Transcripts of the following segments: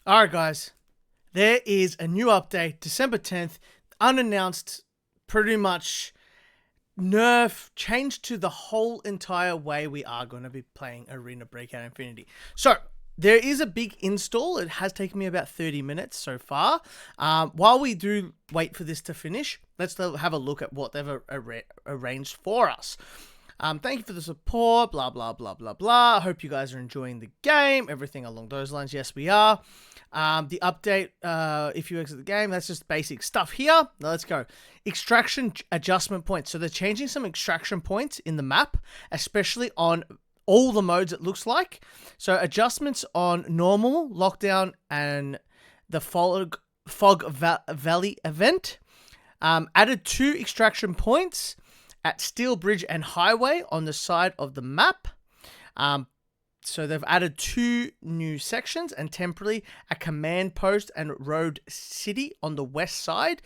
Alright guys, there is a new update, December 10th, unannounced, pretty much nerf, change to the whole entire way we are going to be playing Arena Breakout Infinity. So, there is a big install. It has taken me about 30 minutes so far. While we do wait for this to finish, let's have a look at what they've arranged for us. Thank you for the support, blah, blah, blah, blah, blah. I hope you guys are enjoying the game, everything along those lines. Yes, we are. The update, if you exit the game, that's just basic stuff here. Now let's go. Extraction adjustment points. So they're changing some extraction points in the map, especially on all the modes, it looks like. So adjustments on normal, lockdown, and the fog valley event. Added 2 extraction points at Steel Bridge and Highway on the side of the map. So they've added 2 new sections, and temporarily a command post and Road City on the west side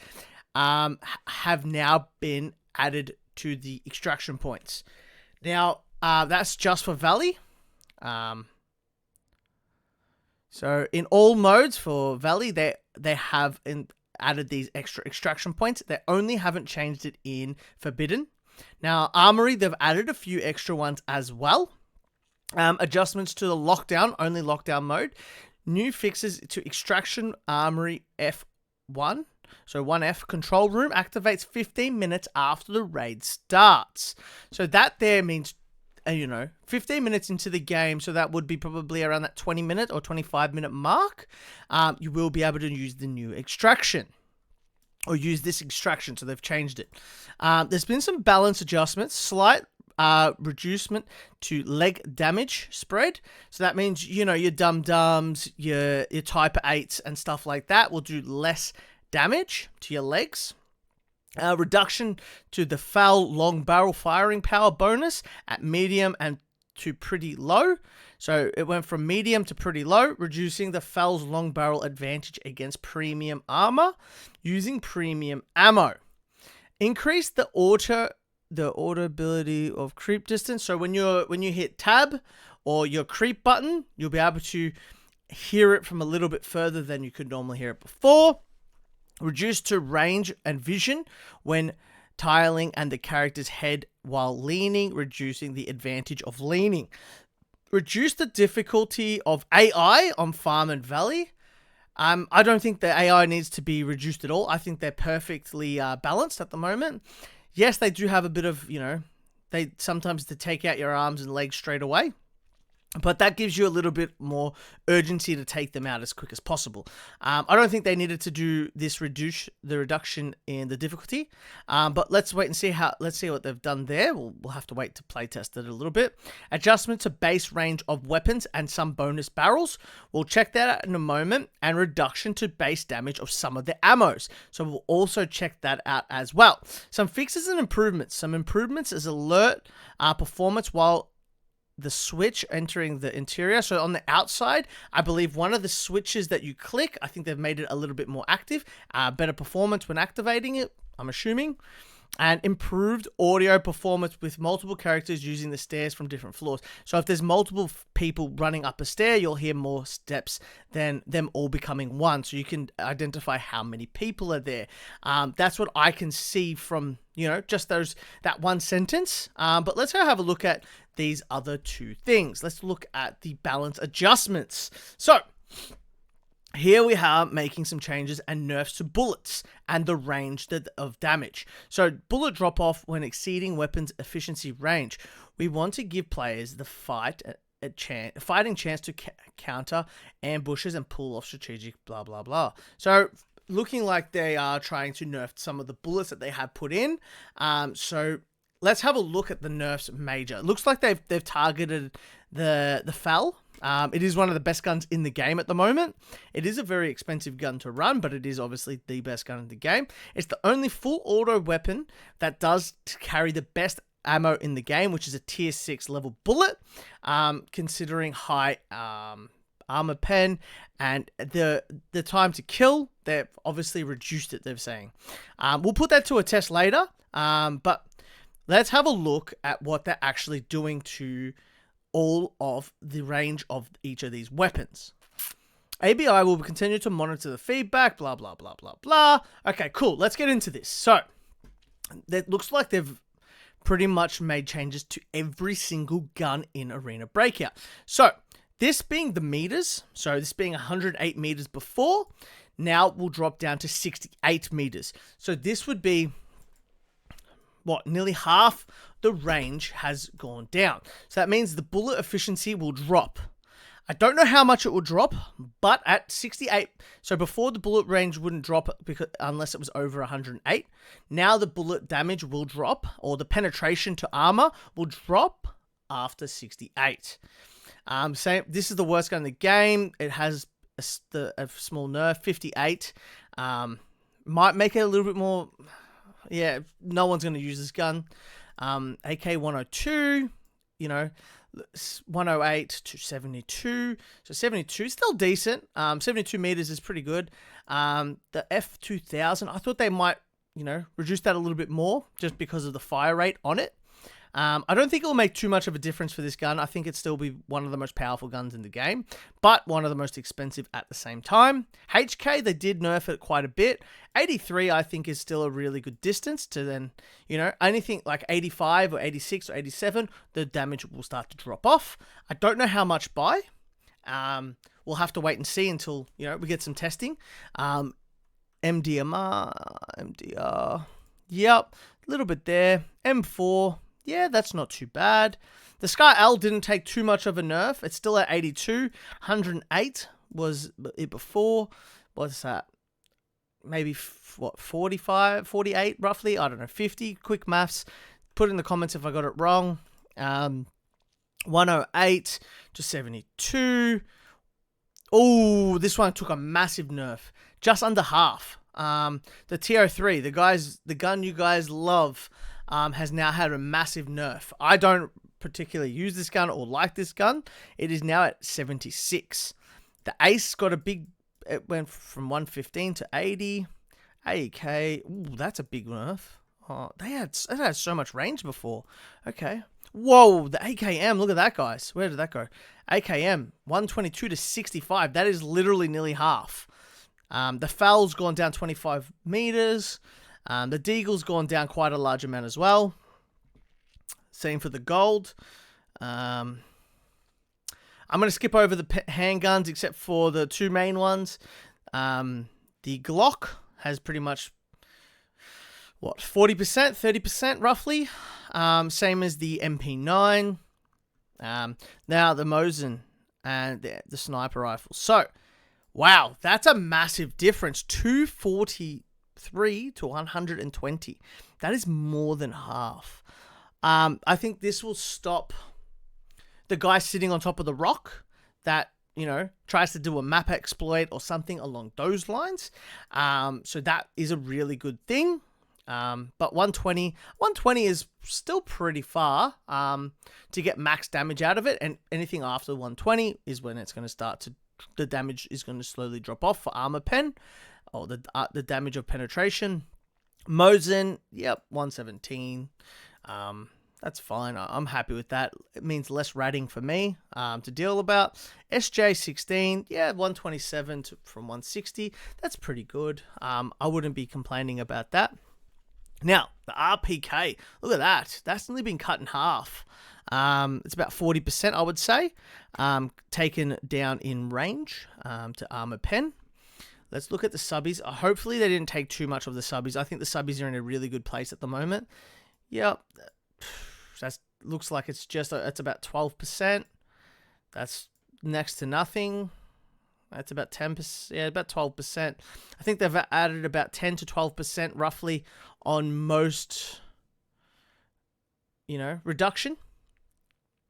have now been added to the extraction points. Now, that's just for Valley. So in all modes for Valley, they have added these extra extraction points. They only haven't changed it in Forbidden. Now, Armory, they've added a few extra ones as well. Adjustments to the lockdown, only lockdown mode. New fixes to Extraction Armory F1. So 1F control room activates 15 minutes after the raid starts. So that there means, 15 minutes into the game. So that would be probably around that 20-minute or 25-minute mark. You will be able to use the new extraction. Or use this extraction, so they've changed it. There's been some balance adjustments, slight reducement to leg damage spread. So that means, your dum-dums, your type 8s and stuff like that will do less damage to your legs. Reduction to the foul long barrel firing power bonus at medium and to pretty low. So it went from medium to pretty low, reducing the Fell's long barrel advantage against premium armor using premium ammo. Increase the audibility of creep distance. So when you hit tab or your creep button, you'll be able to hear it from a little bit further than you could normally hear it before. Reduce to range and vision when tiling and the character's head while leaning, reducing the advantage of leaning. Reduce the difficulty of AI on Farm and Valley. I don't think the AI needs to be reduced at all. I think they're perfectly balanced at the moment. Yes, they do have a bit of, they sometimes to take out your arms and legs straight away. But that gives you a little bit more urgency to take them out as quick as possible. I don't think they needed to do this reduction in the difficulty. But let's wait and see let's see what they've done there. We'll have to wait to play test it a little bit. Adjustment to base range of weapons and some bonus barrels. We'll check that out in a moment. And reduction to base damage of some of the ammos. So we'll also check that out as well. Some fixes and improvements. Some improvements is alert performance while the switch entering the interior. So on the outside, I believe one of the switches that you click, I think they've made it a little bit more active, better performance when activating it, I'm assuming, and improved audio performance with multiple characters using the stairs from different floors. So if there's multiple people running up a stair, you'll hear more steps than them all becoming one. So you can identify how many people are there. That's what I can see from, just that one sentence. But let's go have a look at these other 2 things. Let's look at the balance adjustments. So here we are making some changes and nerfs to bullets and the range of damage. So bullet drop off when exceeding weapons efficiency range. We want to give players the fighting chance to counter ambushes and pull off strategic blah blah blah. So looking like they are trying to nerf some of the bullets that they have put in. So let's have a look at the nerfs major. It looks like they've targeted the FAL. It is one of the best guns in the game at the moment. It is a very expensive gun to run, but it is obviously the best gun in the game. It's the only full auto weapon that does carry the best ammo in the game, which is a tier 6 level bullet, considering high armor pen and the time to kill. They've obviously reduced it, they're saying. We'll put that to a test later, but let's have a look at what they're actually doing to all of the range of each of these weapons. ABI will continue to monitor the feedback, blah, blah, blah, blah, blah. Okay, cool. Let's get into this. So, it looks like they've pretty much made changes to every single gun in Arena Breakout. So, this being the meters, so this being 108 meters before, now will drop down to 68 meters. So, this would be, what, nearly half the range has gone down. So, that means the bullet efficiency will drop. I don't know how much it will drop, but at 68, so before the bullet range wouldn't drop unless it was over 108. Now the bullet damage will drop, or the penetration to armor will drop after 68. This is the worst gun in the game. It has a small nerf, 58. Might make it a little bit more. Yeah, no one's going to use this gun. AK 102, you know. 108 to 72, so 72 is still decent. 72 meters is pretty good. The F2000, I thought they might, reduce that a little bit more just because of the fire rate on it. I don't think it will make too much of a difference for this gun. I think it'd still be one of the most powerful guns in the game, but one of the most expensive at the same time. HK, they did nerf it quite a bit. 83, I think, is still a really good distance to then, anything like 85 or 86 or 87, the damage will start to drop off. I don't know how much by. We'll have to wait and see until, we get some testing. MDR, yep, a little bit there. M4, yeah, that's not too bad. The Sky L didn't take too much of a nerf. It's still at 82. 108 was it before. What's that? Maybe, 45, 48 roughly? I don't know, 50. Quick maths. Put in the comments if I got it wrong. 108 to 72. Oh, this one took a massive nerf. Just under half. The TO3, the gun you guys love, has now had a massive nerf. I don't particularly use this gun or like this gun. It is now at 76. The Ace got a big, it went from 115 to 80. AEK, ooh, that's a big nerf. Oh, it had so much range before. Okay. Whoa, the AKM, look at that, guys. Where did that go? AKM, 122 to 65. That is literally nearly half. The Foul's gone down 25 meters. The Deagle's gone down quite a large amount as well. Same for the Gold. I'm going to skip over the handguns except for the two main ones. The Glock has pretty much, 40%, 30% roughly. Same as the MP9. Now the Mosin and the sniper rifle. So, wow, that's a massive difference. 243 to 120. That is more than half. I think this will stop the guy sitting on top of the rock that, tries to do a map exploit or something along those lines. So that is a really good thing. But 120 is still pretty far to get max damage out of it. And anything after 120 is when it's going to start to, the damage is going to slowly drop off for armor pen, or the damage of penetration. Mosin, yep, 117. That's fine. I'm happy with that. It means less ratting for me to deal about. SJ16, yeah, 127 from 160. That's pretty good. I wouldn't be complaining about that. Now, the RPK, look at that. That's only been cut in half. It's about 40%, I would say, taken down in range to armor pen. Let's look at the subbies. Hopefully they didn't take too much of the subbies. I think the subbies are in a really good place at the moment. Yep. That looks like it's about 12%. That's next to nothing. That's about 10%. Yeah, about 12%. I think they've added about 10 to 12% roughly on most, reduction.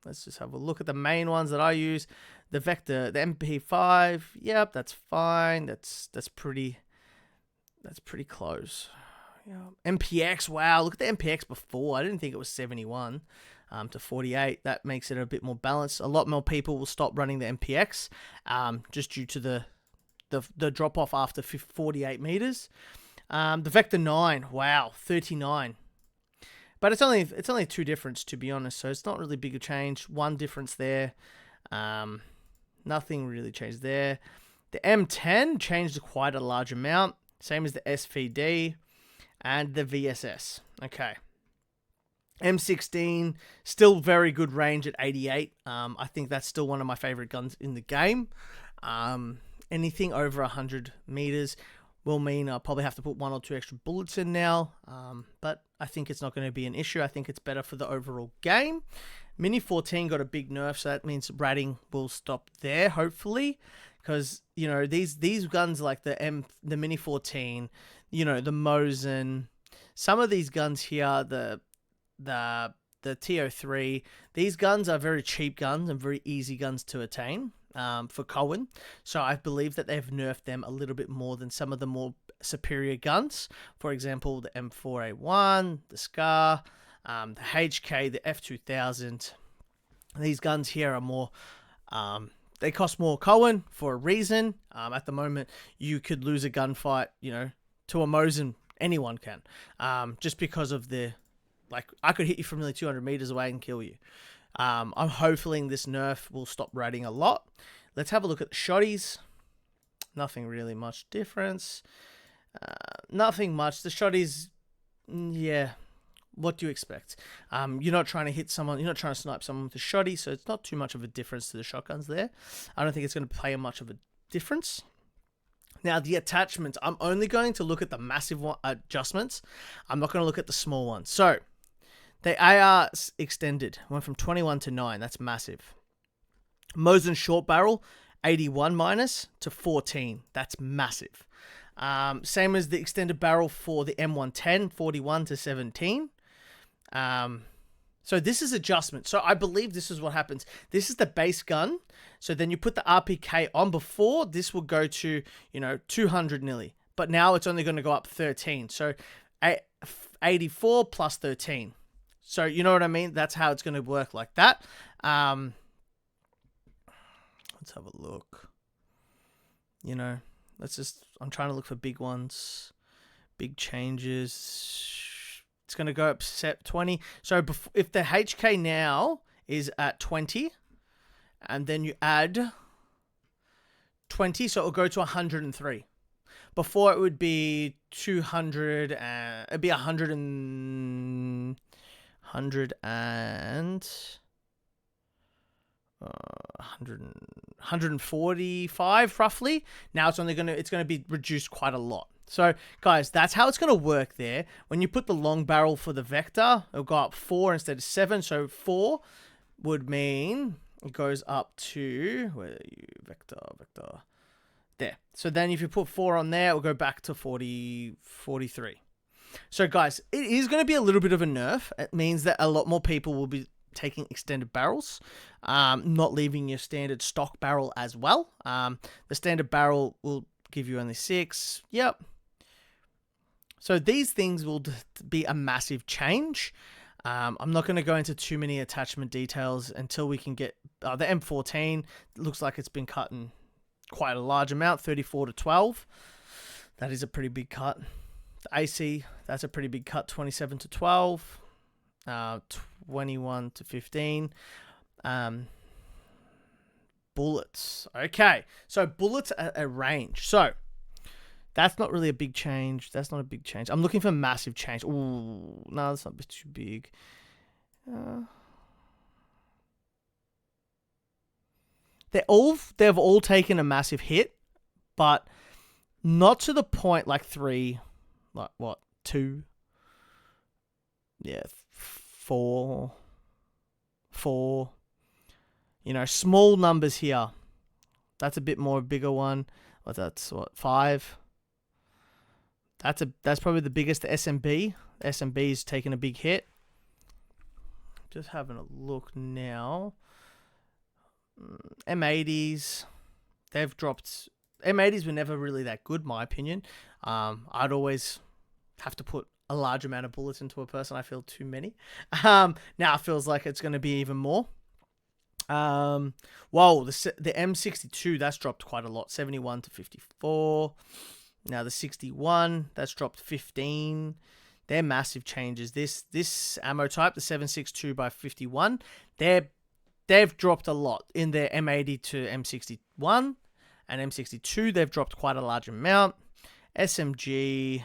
Let's just have a look at the main ones that I use. The Vector, the MP5. Yep, that's fine. That's pretty close. Yeah. MPX, wow, look at the MPX before. I didn't think it was 71 to 48. That makes it a bit more balanced. A lot more people will stop running the MPX just due to the drop off after 48 meters. The Vector 9, wow, 39. But it's only two difference, to be honest, so it's not really big a change. One difference there. Nothing really changed there. The M10 changed quite a large amount. Same as the SVD and the VSS. Okay. M16, still very good range at 88. I think that's still one of my favorite guns in the game. Anything over 100 meters will mean I'll probably have to put 1 or 2 extra bullets in now. But I think it's not going to be an issue. I think it's better for the overall game. Mini 14 got a big nerf, so that means ratting will stop there, hopefully. Because, you know, these guns like the Mini 14, you know, the Mosin, some of these guns here, the TO3, these guns are very cheap guns and very easy guns to attain for Cohen. So I believe that they've nerfed them a little bit more than some of the more superior guns. For example, the M4A1, the Scar, the HK, the F2000. These guns here are more... they cost more Cohen for a reason. At the moment, you could lose a gunfight, you know, to a Mosin. Anyone can. Just because of the... Like, I could hit you from nearly 200 meters away and kill you. I'm hoping this nerf will stop ratting a lot. Let's have a look at the shotties. Nothing really much difference. Nothing much. The shotties, yeah, what do you expect? You're not trying to hit someone. You're not trying to snipe someone with a shotty, so it's not too much of a difference to the shotguns there. I don't think it's going to play much of a difference. Now, the attachments, I'm only going to look at the massive adjustments. I'm not going to look at the small ones. So, the AR extended, went from 21 to 9. That's massive. Mosin short barrel, 81 minus to 14. That's massive. Same as the extended barrel for the M110, 41 to 17. So this is adjustment. So I believe this is what happens. This is the base gun. So then you put the RPK on. Before, this will go to, you know, 200 nearly. But now it's only going to go up 13. So 84 plus 13. So you know what I mean? That's how it's going to work like that. Let's have a look. You know, I'm trying to look for big ones. Big changes. It's going to go up set 20. So if the HK now is at 20, and then you add 20, so it'll go to 103. Before it would be 200, it'd be 145 roughly. Now it's going to be reduced quite a lot. So, guys, that's how it's going to work there. When you put the long barrel for the Vector, it'll go up 4 instead of 7. So 4 would mean it goes up to, where are you? Vector. There. So then if you put 4 on there, it'll go back to 43. So, guys, it is going to be a little bit of a nerf. It means that a lot more people will be taking extended barrels, not leaving your standard stock barrel as well. The standard barrel will give you only 6. Yep. So these things will be a massive change. I'm not going to go into too many attachment details until we can get the M14. Looks like it's been cut in quite a large amount, 34 to 12. That is a pretty big cut. The AC, that's a pretty big cut, 27 to 12. 21 to 15. Bullets. Okay, so bullets at a range. So that's not really a big change. That's not a big change. I'm looking for massive change. Ooh, no, that's not too big. They've all taken a massive hit, but not to the point like 3, like what, 2, yeah, 4. You know, small numbers here. That's a bit more bigger one. Well, that's what, 5. That's probably the biggest. The SMB. The SMB's taken a big hit. Just having a look now. M80s. They've dropped. M80s were never really that good, my opinion. I'd always have to put a large amount of bullets into a person. I feel too many. Now it feels like it's going to be even more. Whoa, the M62, that's dropped quite a lot. 71 to 54. Now the 61, that's dropped 15. They're massive changes. This ammo type, the 762 by 51, they've dropped a lot in their M80 to M61 and M62, they've dropped quite a large amount. SMG,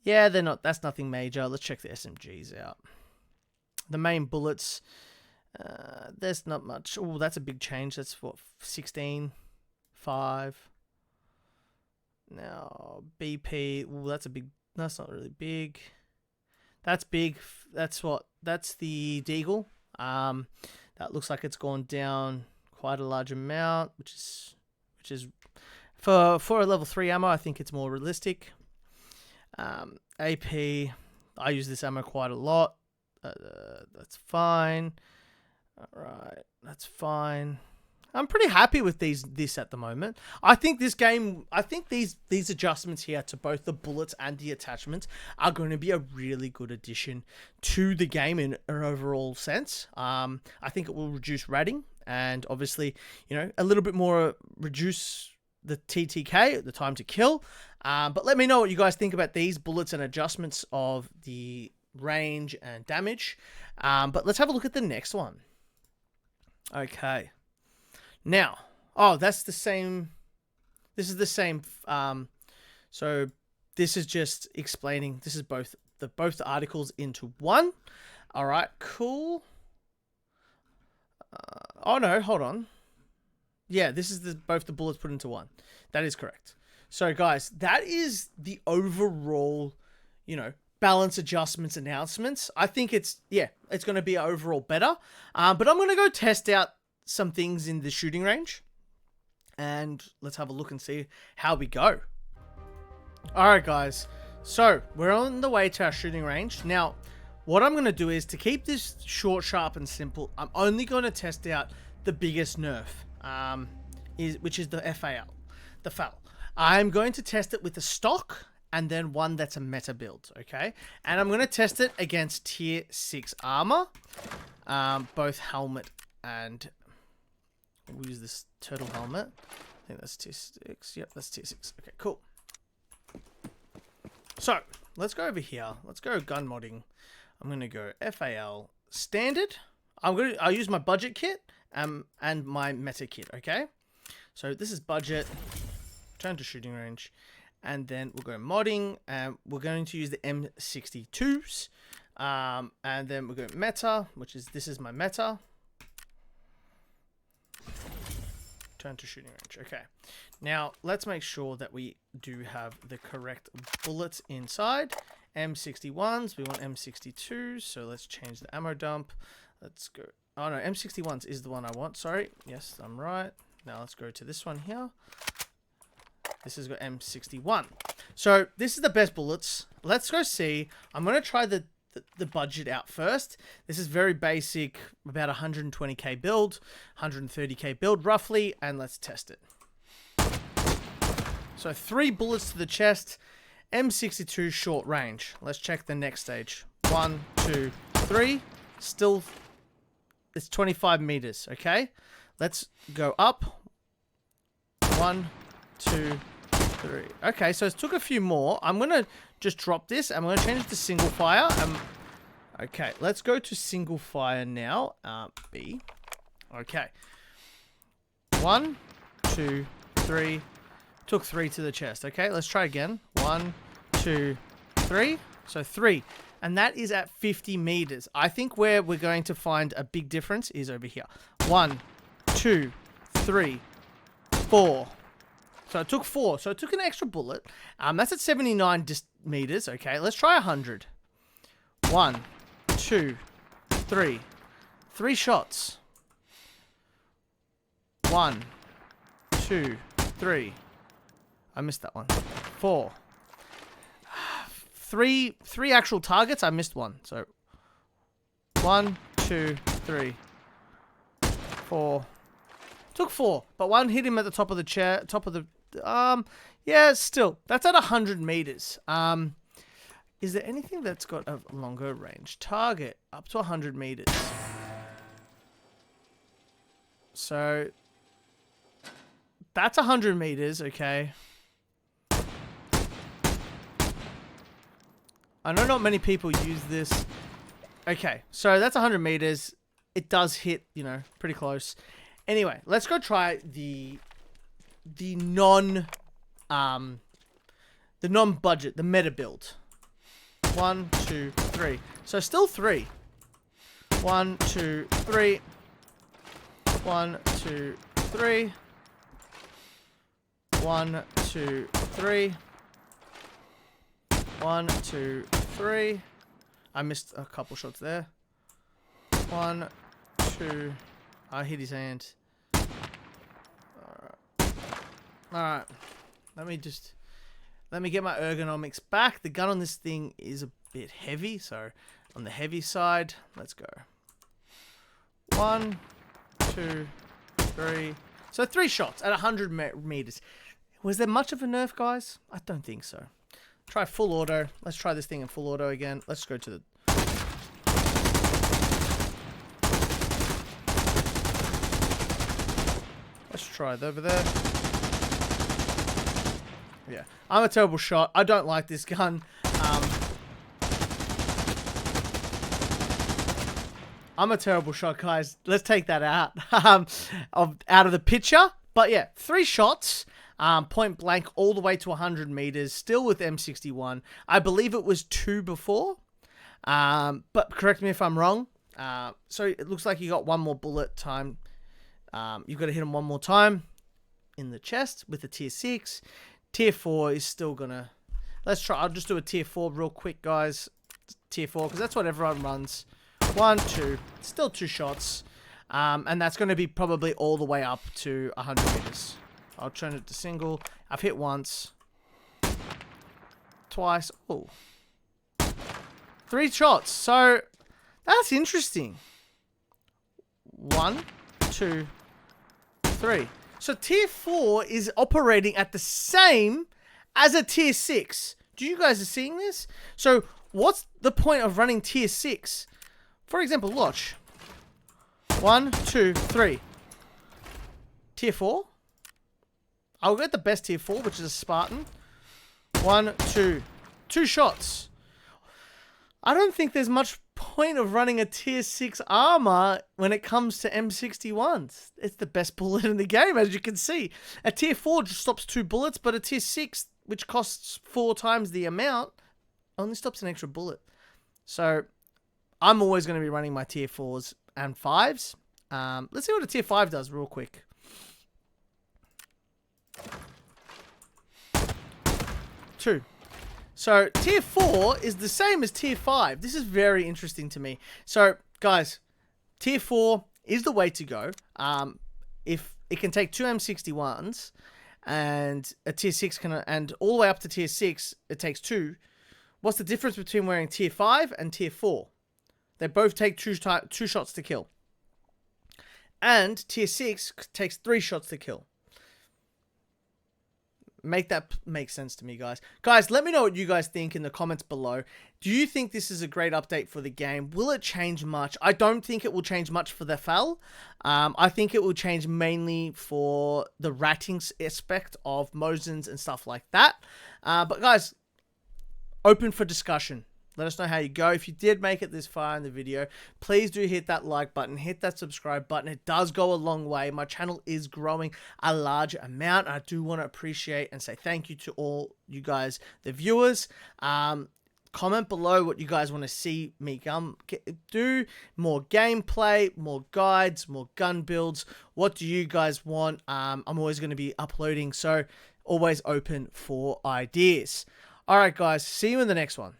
yeah, they're not. That's nothing major. Let's check the SMGs out. The main bullets, there's not much. Oh, that's a big change. That's what, 16, 5. Now BP. Oh, that's a big. That's not really big. That's big. That's what. That's the Deagle. That looks like it's gone down quite a large amount, which is for a level 3 ammo. I think it's more realistic. AP. I use this ammo quite a lot. That's fine. All right, that's fine. I'm pretty happy with this at the moment. I think this game, these adjustments here to both the bullets and the attachments are going to be a really good addition to the game in an overall sense. I think it will reduce ratting and obviously, you know, a little bit more reduce the TTK, the time to kill. But let me know what you guys think about these bullets and adjustments of the range and damage. But let's have a look at the next one. Okay. Now, oh, that's the same. This is the same. So this is just explaining. This is both the articles into one. All right, cool. Oh no, hold on. Yeah, this is both the bullets put into one. That is correct. So guys, that is the overall, you know, balance adjustments announcements. I think it's going to be overall better. But I'm going to go test out some things in the shooting range, and let's have a look and see how we go. All right, guys. So we're on the way to our shooting range. Now, what I'm going to do is to keep this short, sharp, and simple. I'm only going to test out the biggest nerf, which is the FAL, the FAL. I'm going to test it with a stock and then one that's a meta build, okay? And I'm going to test it against tier 6 armor, both helmet and we'll use this turtle helmet. I think that's tier 6. Yep, that's tier 6. Okay, cool. So let's go over here. Let's go gun modding. I'm going to go FAL standard. I'll use my budget kit and my meta kit, okay? So this is budget, turn to shooting range, and then we'll go modding, and we're going to use the M62s, and then we'll go meta, this is my meta. Turn to shooting range. Okay. Now let's make sure that we do have the correct bullets inside. M61s. We want M62s. So let's change the ammo dump. Let's go. Oh no, M61s is the one I want. Sorry. Yes, I'm right. Now let's go to this one here. This has got M61. So this is the best bullets. Let's go see. I'm going to try the budget out first. This is very basic, about 120k build, 130k build roughly, and let's test it. So 3 bullets to the chest, M62 short range. Let's check the next stage. 1, 2, 3. Still, it's 25 meters, okay? Let's go up. 1, 2, 3. Okay, so it took a few more. I'm going to just drop this. I'm going to change it to single fire. Okay, let's go to single fire now. B. Okay. 1, 2, 3. Took 3 to the chest. Okay, let's try again. 1, 2, 3. So 3. And that is at 50 meters. I think where we're going to find a big difference is over here. 1, 2, 3, 4. So it took 4. So it took an extra bullet. That's at 79 meters. Okay, let's try 100. 1, 2, 3. 3 shots. 1, 2, 3. I missed that one. 4. 3 actual targets. I missed one. So 1, 2, 3, 4. Took 4, but one hit him at the top of the chair. Top of the yeah, still that's at 100 meters. Is there anything that's got a longer range? Target up to 100 meters. So that's 100 meters. Okay. I know not many people use this. Okay, so that's 100 meters. It does hit, you know, pretty close. Anyway, let's go try the the non-budget, the meta build. 1, 2, 3. So still 3. 1, 2, 3. 1, 2, 3. 1, 2, 3. 1, 2, 3. I missed a couple shots there. 1, 2. I hit his hand. Alright. Let me get my ergonomics back. The gun on this thing is a bit heavy, so on the heavy side, let's go. 1, 2, 3. So 3 shots at 100 meters. Was there much of a nerf, guys? I don't think so. Try full auto. Let's try this thing in full auto again. Let's go to the... Let's try it over there. Yeah, I'm a terrible shot. I don't like this gun. I'm a terrible shot, guys. Let's take that out out of the picture. But yeah, 3 shots, point blank, all the way to 100 meters, still with M61. I believe it was 2 before, but correct me if I'm wrong. So it looks like you got 1 more bullet time. You've got to hit him 1 more time in the chest with a tier 6. Tier 4 is still gonna... Let's try. I'll just do a tier 4 real quick, guys. Tier 4, because that's what everyone runs. 1, 2. Still 2 shots. And that's going to be probably all the way up to 100 meters. I'll turn it to single. I've hit once. Twice. Oh. 3 shots. So, that's interesting. 1, 2, 3. So tier 4 is operating at the same as a tier 6. Do you guys are seeing this? So what's the point of running tier 6? For example, watch. 1, 2, 3. Tier 4. I'll get the best tier 4, which is a Spartan. 1, 2. 2 shots. I don't think there's much point of running a tier 6 armor when it comes to M61s. It's the best bullet in the game, as you can see. A tier 4 just stops 2 bullets, but a tier 6, which costs 4 times the amount, only stops an extra bullet. So I'm always going to be running my tier 4s and 5s. Let's see what a tier 5 does real quick. Two. So, tier 4 is the same as tier 5. This is very interesting to me. So, guys, tier 4 is the way to go. If it can take 2 M61s, and a tier 6 can, and all the way up to tier 6, it takes 2. What's the difference between wearing tier 5 and tier 4? They both take 2 shots to kill. And tier 6 takes 3 shots to kill. Make that make sense to me, guys. Guys, let me know what you guys think in the comments below. Do you think this is a great update for the game? Will it change much? I don't think it will change much for the FAL. I think it will change mainly for the ratting aspect of Mosins and stuff like that. But guys, open for discussion. Let us know how you go. If you did make it this far in the video, please do hit that like button, hit that subscribe button. It does go a long way. My channel is growing a large amount. I do want to appreciate and say thank you to all you guys, the viewers. Comment below what you guys want to see me do. More gameplay, more guides, more gun builds. What do you guys want? I'm always going to be uploading, so always open for ideas. All right, guys. See you in the next one.